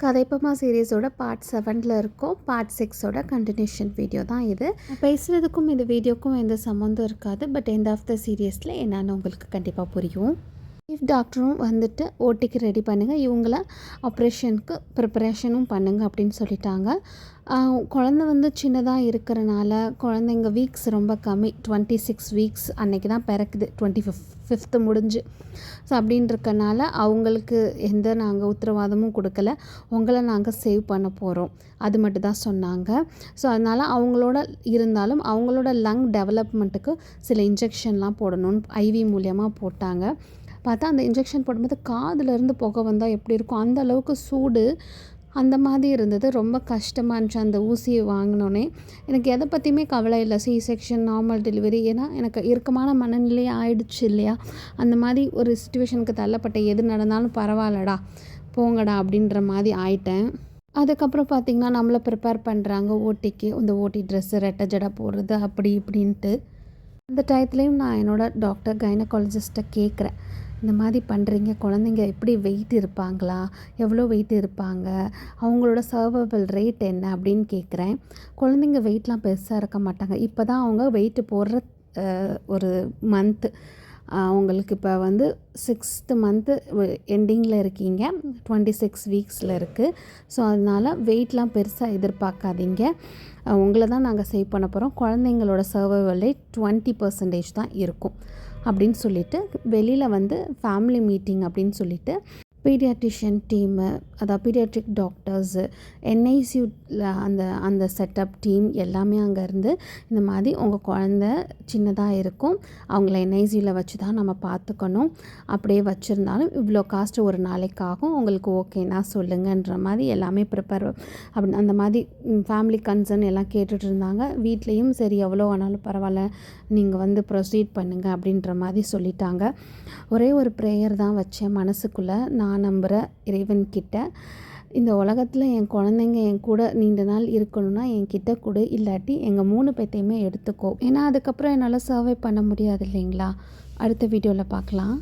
கதைப்பமா சீரீஸோட part 7ல் இருக்கும். Part 6ஓட continuation video தான் இது. பேசுகிறதுக்கும் இந்த வீடியோக்கும் எந்த சம்மந்தம் இருக்காது. பட் எண்ட் ஆஃப் த சீரியஸில் என்னன்னு உங்களுக்கு கண்டிப்பாக புரியும். சீஃப் டாக்டரும் வந்துட்டு ஓடிக்கு ரெடி பண்ணுங்கள், இவங்கள ஆப்ரேஷனுக்கு ப்ரிப்பரேஷனும் பண்ணுங்கள் அப்படின்னு சொல்லிட்டாங்க. குழந்த வந்து சின்னதாக இருக்கிறனால குழந்தைங்க வீக்ஸ் ரொம்ப கம்மி, 26 வீக்ஸ் அன்றைக்கி தான் பிறக்குது, 25th முடிஞ்சு. ஸோ அப்படின்றக்கனால அவங்களுக்கு எந்த நாங்கள் உத்தரவாதமும் கொடுக்கல, உங்களை நாங்கள் சேவ் பண்ண போகிறோம் அது மட்டும் தான் சொன்னாங்க. ஸோ அதனால் அவங்களோட இருந்தாலும் அவங்களோட லங் டெவலப்மெண்ட்டுக்கு சில இன்ஜெக்ஷன்லாம் போடணும்னு ஐவி மூலியமாக போட்டாங்க. பார்த்தா அந்த இன்ஜெக்ஷன் போடும்போது காதுலேருந்து புகை வந்தால் எப்படி இருக்கும், அந்த அளவுக்கு சூடு அந்த மாதிரி இருந்தது. ரொம்ப கஷ்டமாக இருந்துச்சு அந்த ஊசியை வாங்கினோன்னே. எனக்கு எதை பற்றியுமே கவலை இல்லை, சி செக்ஷன், நார்மல் டெலிவரி, ஏன்னா எனக்கு இறுக்கமான மனநிலையே ஆயிடுச்சு இல்லையா. அந்த மாதிரி ஒரு சிச்சுவேஷனுக்கு தள்ளப்பட்ட, எது நடந்தாலும் பரவாயில்லடா போங்கடா அப்படின்ற மாதிரி ஆயிட்டேன். அதுக்கப்புறம் பார்த்திங்கன்னா நம்மளை ப்ரிப்பேர் பண்ணுறாங்க ஓடிக்கு, இந்த ஓடி ட்ரெஸ்ஸு, ரெட்டை ஜடை போடுறது அப்படி இப்படின்ட்டு. அந்த டயத்துலேயும் நான் என்னோடய டாக்டர் கைனகாலஜிஸ்ட்டை கேட்குறேன், இந்த மாதிரி பண்ணுறீங்க, குழந்தைங்க எப்படி வெயிட் இருப்பாங்களா, எவ்வளோ வெயிட் இருப்பாங்க, அவங்களோட சர்வைவல் ரேட் என்ன அப்படின்னு கேட்குறேன். குழந்தைங்க வெயிட்லாம் பெருசாக இருக்க மாட்டாங்க, இப்போ தான் அவங்க வெயிட்டு போடுற ஒரு மந்த்து. அவங்களுக்கு இப்போ வந்து 6th மந்த்து எண்டிங்கில் இருக்கீங்க, 26 வீக்ஸில் இருக்குது. ஸோ அதனால் வெயிட்லாம் பெருசாக எதிர்பார்க்காதீங்க, உங்களை தான் நாங்கள் சேவ் பண்ண போகிறோம், குழந்தைங்களோட சர்வைவல் ரேட் 20% தான் இருக்கும் அப்படின்னு சொல்லிட்டு வெளியில் வந்து ஃபேமிலி மீட்டிங் அப்படின்னு சொல்லிட்டு பீடியாட்ரிஷியன் டீமு, அதாவது பீடியாட்ரிக் டாக்டர்ஸு, என்ஐசியூவில் அந்த செட்டப் டீம் எல்லாமே அங்கே இருந்து, இந்த மாதிரி உங்கள் குழந்த சின்னதாக இருக்கும், அவங்கள என்ஐசியூவில் வச்சு தான் நம்ம பார்த்துக்கணும், அப்படியே வச்சுருந்தாலும் இவ்வளோ காஸ்ட்டு ஒரு நாளைக்கு ஆகும், உங்களுக்கு ஓகேனா சொல்லுங்கன்ற மாதிரி எல்லாமே ப்ரிப்பேர் அப்படின்னு அந்த மாதிரி ஃபேமிலி கன்சர்ன் எல்லாம் கேட்டுட்டு இருந்தாங்க. வீட்லேயும் சரி எவ்வளோ ஆனாலும் பரவாயில்ல, நீங்கள் வந்து ப்ரொசீட் பண்ணுங்கள் அப்படின்ற மாதிரி சொல்லிட்டாங்க. ஒரே ஒரு ப்ரேயர் தான் வச்சேன் மனசுக்குள்ளே, நான் நம்புகிற இறைவன்கிட்ட, இந்த உலகத்தில் என் குழந்தைங்க என் கூட நீண்ட நாள் இருக்கணும்னா என்கிட்ட கொடு, இல்லாட்டி எங்கள் 3 பேத்தையுமே எடுத்துக்கோ, ஏன்னா அதுக்கப்புறம் என்னால் சர்வை பண்ண முடியாது இல்லைங்களா. அடுத்த வீடியோவில் பார்க்கலாம்.